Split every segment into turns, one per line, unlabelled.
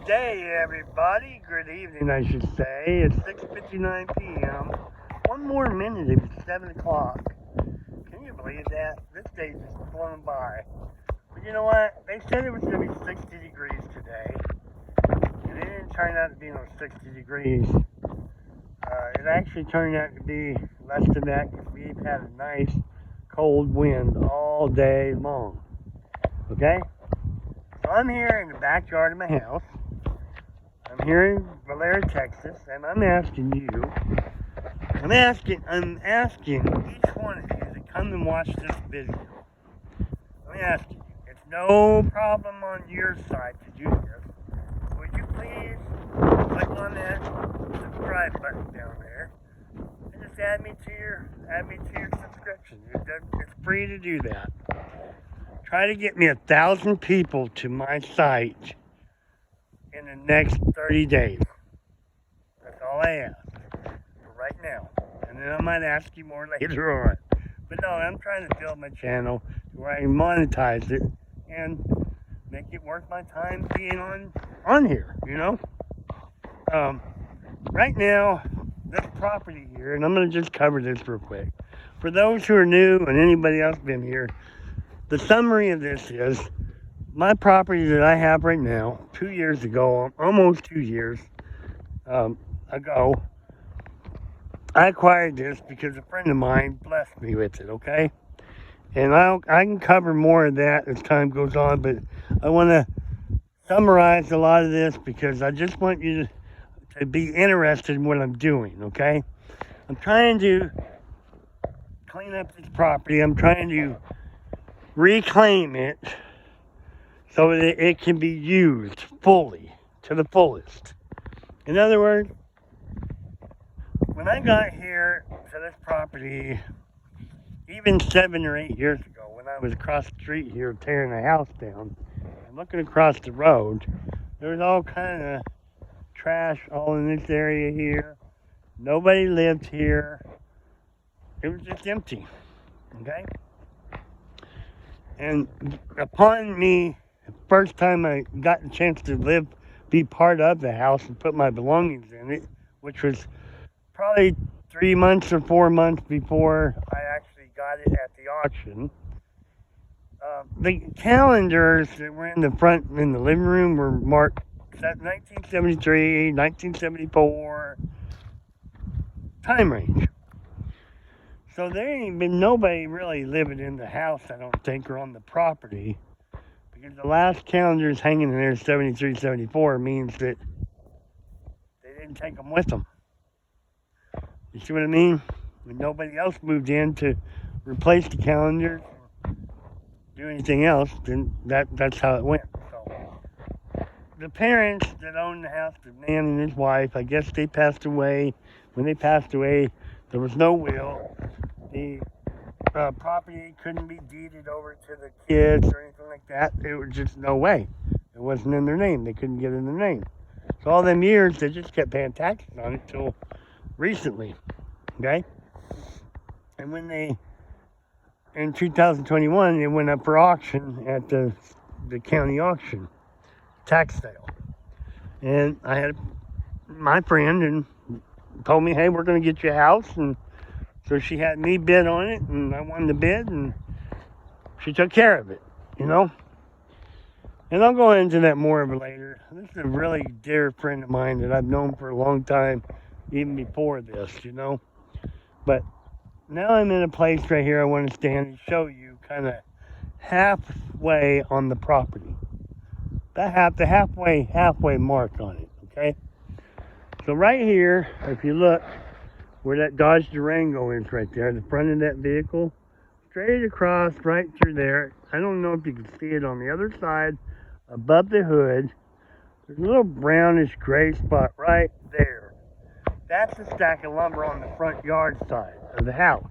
day, everybody. Good evening, I should say. It's 6:59 p.m. One more minute, it's 7 o'clock. Can you believe that? This day's just flown by. But you know what? They said it was going to be 60 degrees today. And it didn't turn out to be no 60 degrees. It actually turned out to be less than that because we've had a nice cold wind all day long. Okay? So I'm here in the backyard of my house. I'm here in Valera, Texas, and I'm asking each one of you to come and watch this video. Let me ask you, it's no problem on your side to do this. Would you please click on that subscribe button down there and just add me to your subscription. It's free to do that. Try to get me 1,000 people to my site in the next 30 days. That's all I ask for right now. And then I might ask you more later on. But no, I'm trying to build my channel to where I can monetize it and make it worth my time being on here, you know? Right now, this property here, and I'm going to just cover this real quick. For those who are new and anybody else been here, the summary of this is my property that I have right now, 2 years ago, almost 2 years ago, I acquired this because a friend of mine blessed me with it, okay? And I can cover more of that as time goes on, but I want to summarize a lot of this because I just want you to be interested in what I'm doing, okay? I'm trying to clean up this property. I'm trying to reclaim it so that it can be used fully, to the fullest. In other words, when I got here to this property, even 7 or 8 years ago, when I was across the street here tearing a house down, and looking across the road, there was all kind of trash all in this area here. Nobody lived here. It was just empty, okay? And upon me, the first time I got the chance to be part of the house and put my belongings in it, which was probably 3 months or 4 months before I actually got it at the auction. The calendars that were in the front in the living room were marked 1973, 1974 time range. So there ain't been nobody really living in the house, I don't think, or on the property. Because the last calendars hanging in there, 73, 74, means that they didn't take them with them. You see what I mean? When nobody else moved in to replace the calendars or do anything else, then that's how it went. So the parents that owned the house, the man and his wife, I guess they passed away. When they passed away, there was no will. The property couldn't be deeded over to the kids or anything like that. There was just no way. It wasn't in their name. They couldn't get it in their name. So all them years, they just kept paying taxes on it till recently. Okay? And when in 2021, it went up for auction at the county auction, tax sale. And I had my friend and told me, hey, we're going to get you a house. And so she had me bid on it, and I won the bid, and she took care of it, you know? And I'll go into that more of it later. This is a really dear friend of mine that I've known for a long time, even before this, you know? But now I'm in a place right here I want to stand and show you kind of halfway on the property. The halfway mark on it, okay? So right here, if you look, where that Dodge Durango is right there, the front of that vehicle, straight across right through there. I don't know if you can see it on the other side, above the hood. There's a little brownish gray spot right there. That's a stack of lumber on the front yard side of the house,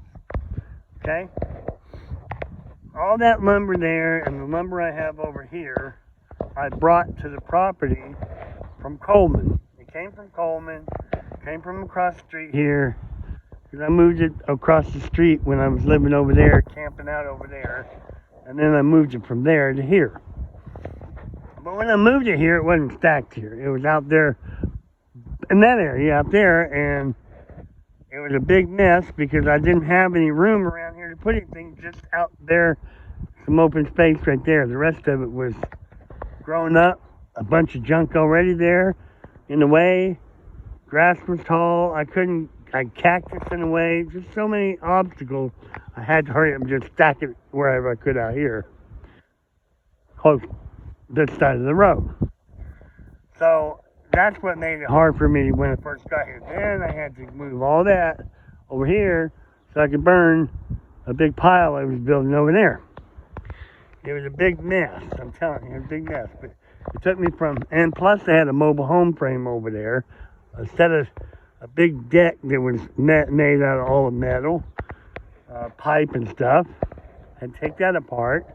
okay? All that lumber there and the lumber I have over here, I brought to the property from Coleman. It came from Coleman. Came from across the street here, because I moved it across the street when I was living over there, camping out over there, and then I moved it from there to here. But when I moved it here, it wasn't stacked here. It was out there in that area out there, and it was a big mess because I didn't have any room around here to put anything. Just out there, some open space right there. The rest of it was grown up, a bunch of junk already there in the way. Grass was tall. I had cactus in the way. Just so many obstacles. I had to hurry up and just stack it wherever I could out here, close this side of the road. So that's what made it hard for me when I first got here. Then I had to move all that over here so I could burn a big pile I was building over there. It was a big mess, I'm telling you, a big mess. But it took me from, and plus they had a mobile home frame over there, instead of a big deck that was made out of all the metal, pipe and stuff. I had to take that apart.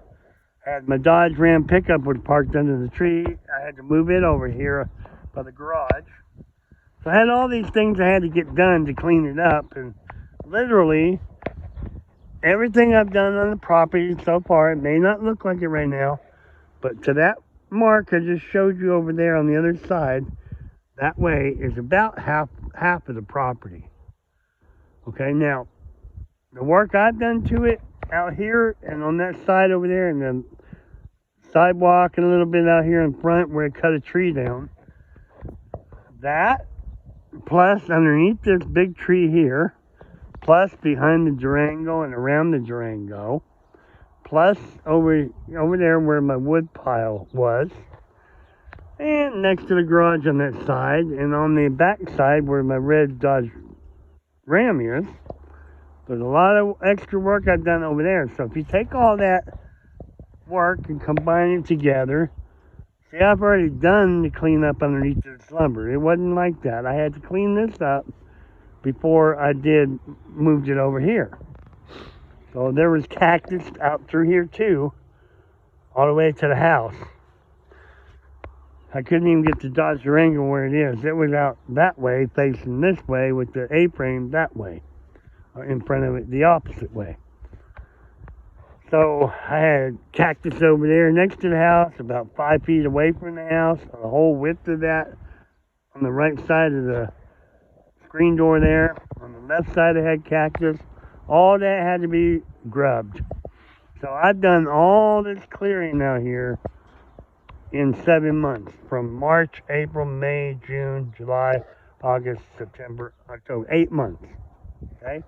Had my Dodge Ram pickup was parked under the tree. I had to move it over here by the garage. So I had all these things I had to get done to clean it up, and literally everything I've done on the property so far, it may not look like it right now, but to that mark I just showed you over there on the other side, that way is about half of the property. Okay, now the work I've done to it out here and on that side over there, and then sidewalk and a little bit out here in front where I cut a tree down, that plus underneath this big tree here, plus behind the Durango and around the Durango, plus over there where my wood pile was, and next to the garage on that side, and on the back side where my red Dodge Ram is. There's a lot of extra work I've done over there. So if you take all that work and combine it together, see, I've already done the cleanup underneath this lumber. It wasn't like that. I had to clean this up before I moved it over here. So there was cactus out through here too, all the way to the house. I couldn't even get the Dodge Durango where it is. It was out that way, facing this way, with the A-frame that way, or in front of it the opposite way. So I had cactus over there next to the house, about 5 feet away from the house, the whole width of that, on the right side of the screen door there. On the left side I had cactus. All that had to be grubbed. So I've done all this clearing out here in 7 months, from March, April, May, June, July, August, September, October, 8 months. Okay?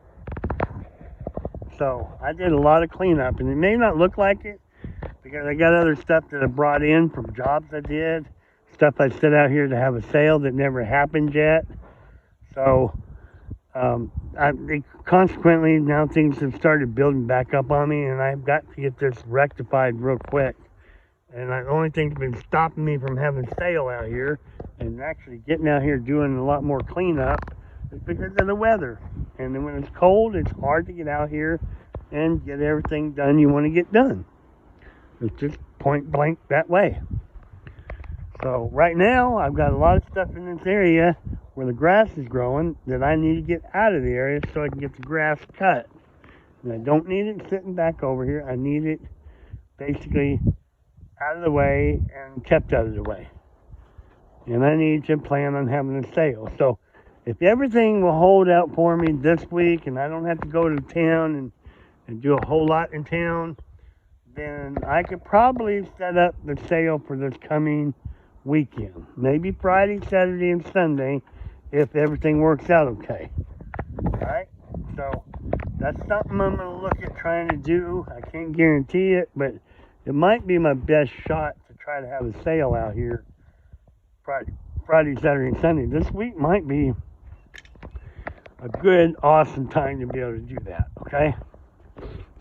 So I did a lot of cleanup, and it may not look like it because I got other stuff that I brought in from jobs I did, stuff I set out here to have a sale that never happened yet. So consequently, now things have started building back up on me, and I've got to get this rectified real quick. And the only thing that's been stopping me from having a sale out here and actually getting out here doing a lot more cleanup is because of the weather. And then when it's cold, it's hard to get out here and get everything done you want to get done. It's just point blank that way. So right now, I've got a lot of stuff in this area where the grass is growing that I need to get out of the area so I can get the grass cut. And I don't need it sitting back over here. I need it basically out of the way and kept out of the way. And I need to plan on having a sale. So if everything will hold out for me this week and I don't have to go to town and do a whole lot in town, then I could probably set up the sale for this coming weekend. Maybe Friday, Saturday, and Sunday if everything works out okay. Alright? So that's something I'm going to look at trying to do. I can't guarantee it, but it might be my best shot to try to have a sale out here Friday, Saturday, and Sunday. This week might be a good, awesome time to be able to do that, okay?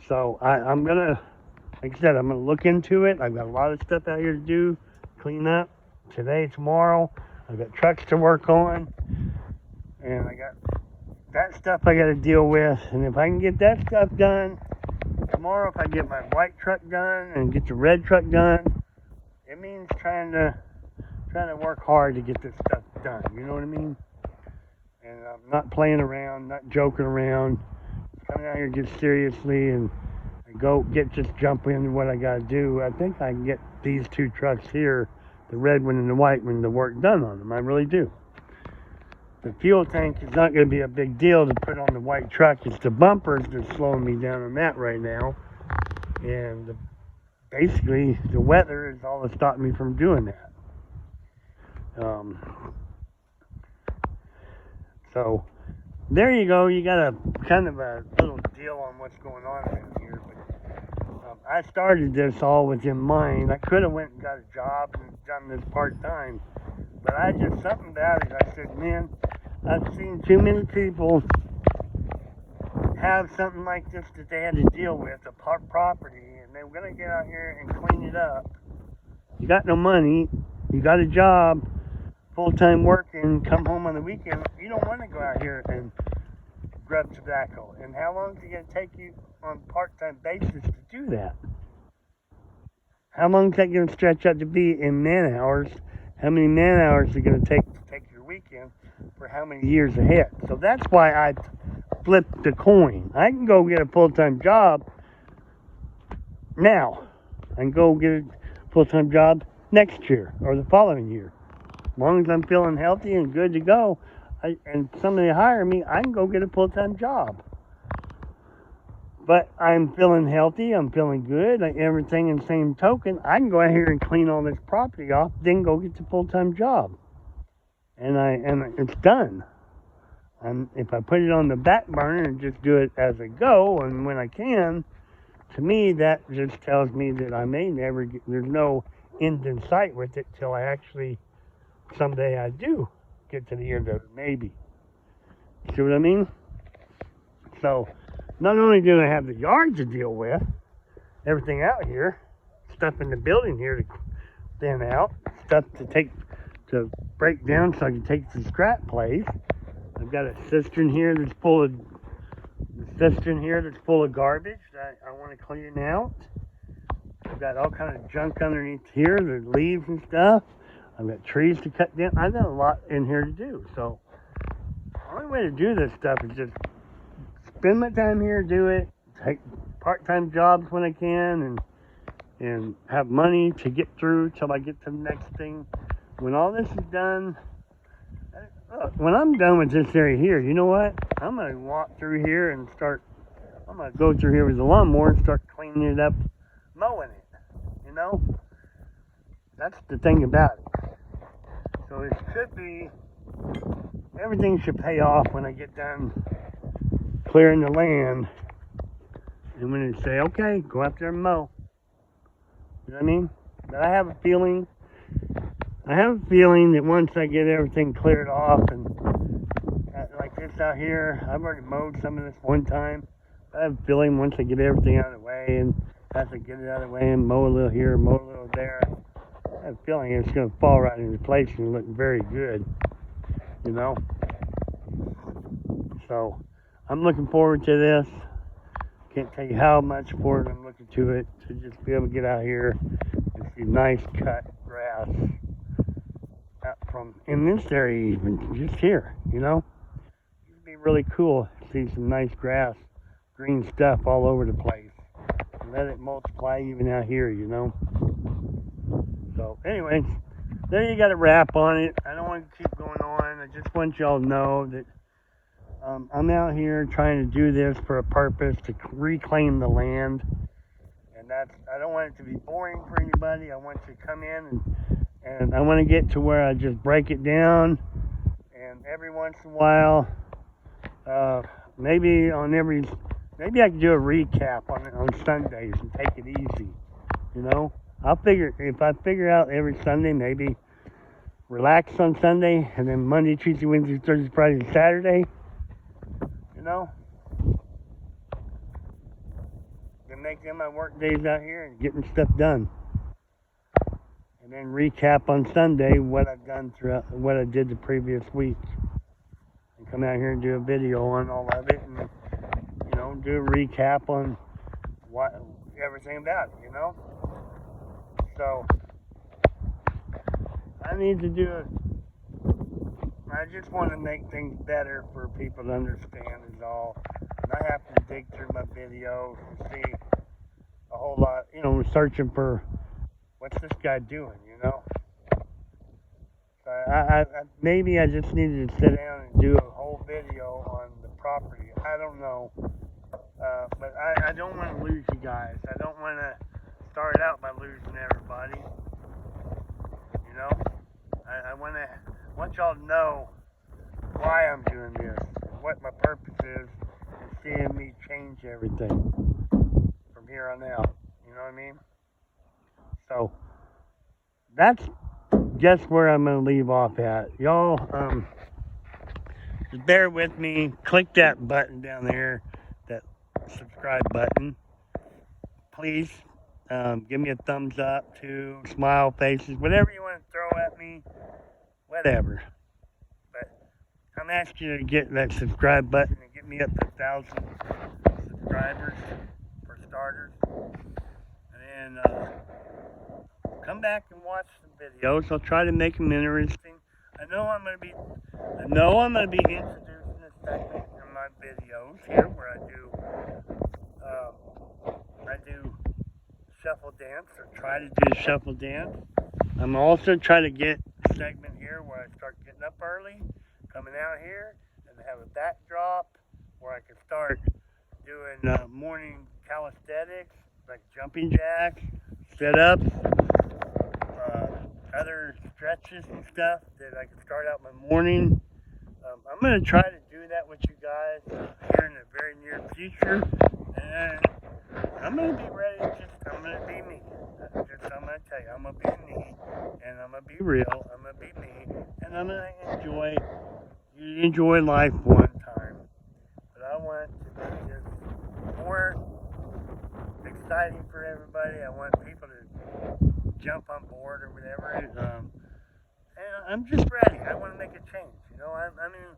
So I'm going to, like I said, I'm going to look into it. I've got a lot of stuff out here to do, clean up today, tomorrow. I've got trucks to work on, and I got that stuff I got to deal with. And if I can get that stuff done tomorrow, if I get my white truck done and get the red truck done, it means trying to work hard to get this stuff done. You know what I mean? And I'm not playing around, not joking around. Coming out here get seriously and jump into what I got to do. I think I can get these 2 trucks here the red one and the white one, the work done on them. I really do. The fuel tank is not going to be a big deal to put on the white truck. It's the bumpers that's slowing me down on that right now. And basically, the weather is all that's stopping me from doing that. So, there you go. You got a kind of a little deal on what's going on around here. But I started this all with in mind. I could have went and got a job and done this part-time. But I just, something about it, I said, man, I've seen too many people have something like this that they had to deal with, a property, and they were going to get out here and clean it up. You got no money, you got a job, full-time working, come home on the weekend, you don't want to go out here and grub tobacco. And how long is it going to take you on a part-time basis to do that? How long is that going to stretch out to be in man hours? How many man hours is it going to take your weekend for how many years ahead? So that's why I flipped the coin. I can go get a full-time job now. I can go get a full-time job next year or the following year. As long as I'm feeling healthy and good to go, and somebody hire me, I can go get a full-time job. But I'm feeling healthy, I'm feeling good, everything in the same token, I can go out here and clean all this property off, then go get the full-time job. And it's done. If I put it on the back burner and just do it as I go, and when I can, to me, that just tells me that I may never get, there's no end in sight with it till I actually, someday I do get to the end of it, maybe. See what I mean? So, not only do I have the yard to deal with, everything out here, stuff in the building here to thin out, stuff to break down so I can take to the scrap place. I've got a cistern here that's full of garbage that I want to clean out. I've got all kind of junk underneath here, the leaves and stuff. I've got trees to cut down. I've got a lot in here to do. So the only way to do this stuff is just spend my time here, do it, take part-time jobs when I can, and have money to get through till I get to the next thing. When all this is done, when I'm done with this area here, you know what? I'm going to walk through here and I'm going to go through here with the lawnmower and start cleaning it up, mowing it, you know? That's the thing about it. So it should be, everything should pay off when I get done clearing the land. And when they say, okay, go out there and mow. You know what I mean? But I have a feeling that once I get everything cleared off and like this out here, I've already mowed some of this one time. I have a feeling once I get everything out of the way and as I get it out of the way and mow a little here, mow a little there, I have a feeling it's going to fall right into place and look very good, you know? So I'm looking forward to this. Can't tell you how much forward I'm looking to it, to just be able to get out here and see nice cut grass out from in this area, even just here, you know. It'd be really cool to see some nice grass, green stuff all over the place, and let it multiply even out here, you know. So, anyways, there you got a wrap on it. I don't want to keep going on. I just want y'all to know that I'm out here trying to do this for a purpose, to reclaim the land. And I don't want it to be boring for anybody. I want you to come in and I want to get to where I just break it down. And every once in a while, maybe I can do a recap on Sundays and take it easy. You know, if I figure out every Sunday, maybe relax on Sunday, and then Monday, Tuesday, Wednesday, Thursday, Friday, Saturday. You know, then make them my work days out here and getting stuff done. And then recap on Sunday what I've done throughout, what I did the previous week. And come out here and do a video on all of it, and, you know, do a recap on everything about it, you know. So I need to do it. I just want to make things better for people to understand is all. And I have to dig through my videos and see a whole lot, you know, searching for what's this guy doing, you know. maybe I just needed to sit down and do a whole video on the property. I don't know. But I don't want to lose you guys. I don't want to start out by losing everybody. You know? I want y'all to know why I'm doing this, and what my purpose is, and seeing me change everything from here on out. You know what I mean? So that's just where I'm gonna leave off at. Y'all, just bear with me. Click that button down there, that subscribe button. Please, give me a thumbs up, too, smile faces, whatever you want to throw at me, whatever. But I'm asking you to get that subscribe button and get me up to 1,000 subscribers for starters. And then come back and watch the videos. I'll try to make them interesting. I know I'm gonna be introducing a segment in my videos here where I do shuffle dance, or try to do shuffle dance. I'm also trying to get a segment here where I start getting up early, coming out here, and have a backdrop where I can start doing morning calisthenics, like jumping jacks, sit-ups, other stretches and stuff that I can start out my morning. I'm going to try to do that with you guys here in the very near future. And I'm going to be ready. I'm going to be me. I'm going to tell you, I'm going to be me. And I'm going to be real. I'm going to be me. And I'm going to enjoy life one time. But I want to make this more exciting for everybody. I want people to jump on board or whatever. And I'm just ready. I want to make a change. You know, I mean,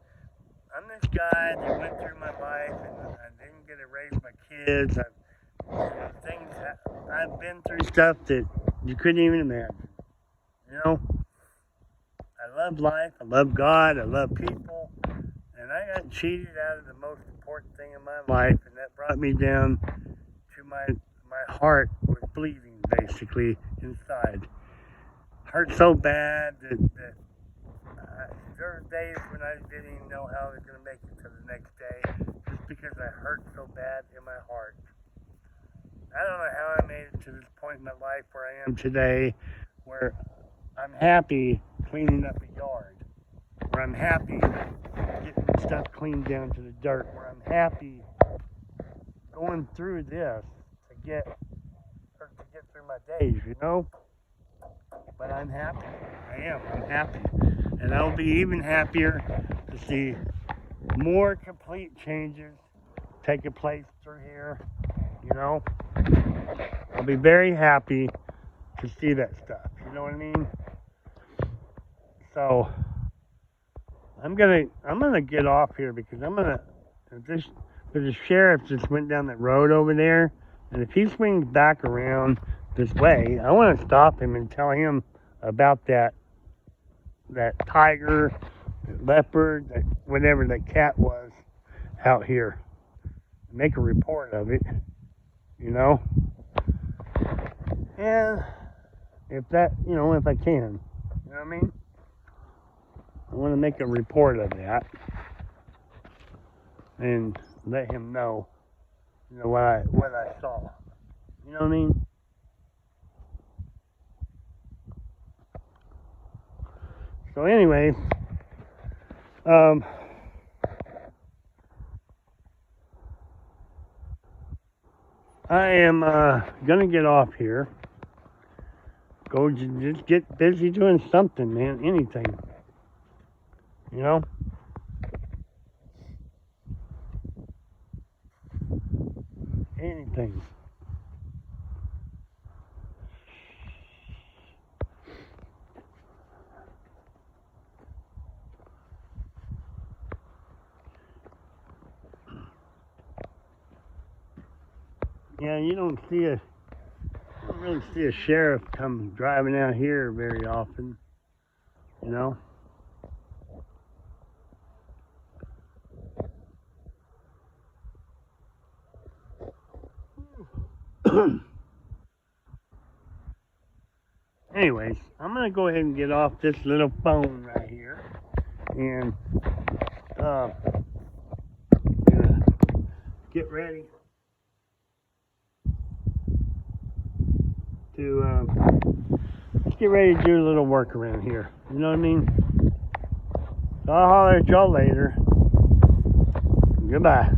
I'm this guy that went through my life, and I didn't get to raise my kids. I've been through stuff that you couldn't even imagine. You know, I love life. I love God. I love people. And I got cheated out of the most important thing in my life, and that brought me down to my heart was bleeding basically inside. Hurt so bad that there were days when I didn't even know how I was going to make it to the next day, just because I hurt so bad in my heart. I don't know how I made it to this point in my life where I am today, where I'm happy cleaning up a yard, where I'm happy getting stuff cleaned down to the dirt, where I'm happy going through this to get through my days, you know? But I'm happy. I'm happy. And I'll be even happier to see more complete changes taking place through here, you know? I'll be very happy to see that stuff, you know what I mean? So, I'm gonna get off here because there's a sheriff just went down that road over there, and if he swings back around this way, I want to stop him and tell him about that tiger, that leopard, that whatever that cat was out here. Make a report of it, you know? And if I can, you know what I mean? I want to make a report of that and let him know, what I saw. You know what I mean? So anyway, I am gonna get off here. Go just get busy doing something, man. Anything. You know? Anything. Yeah, you don't really see a sheriff come driving out here very often, you know? Anyways, I'm gonna go ahead and get off this little phone right here, and gonna get ready to get ready to do a little work around here. You know what I mean? So I'll holler at y'all later. Goodbye.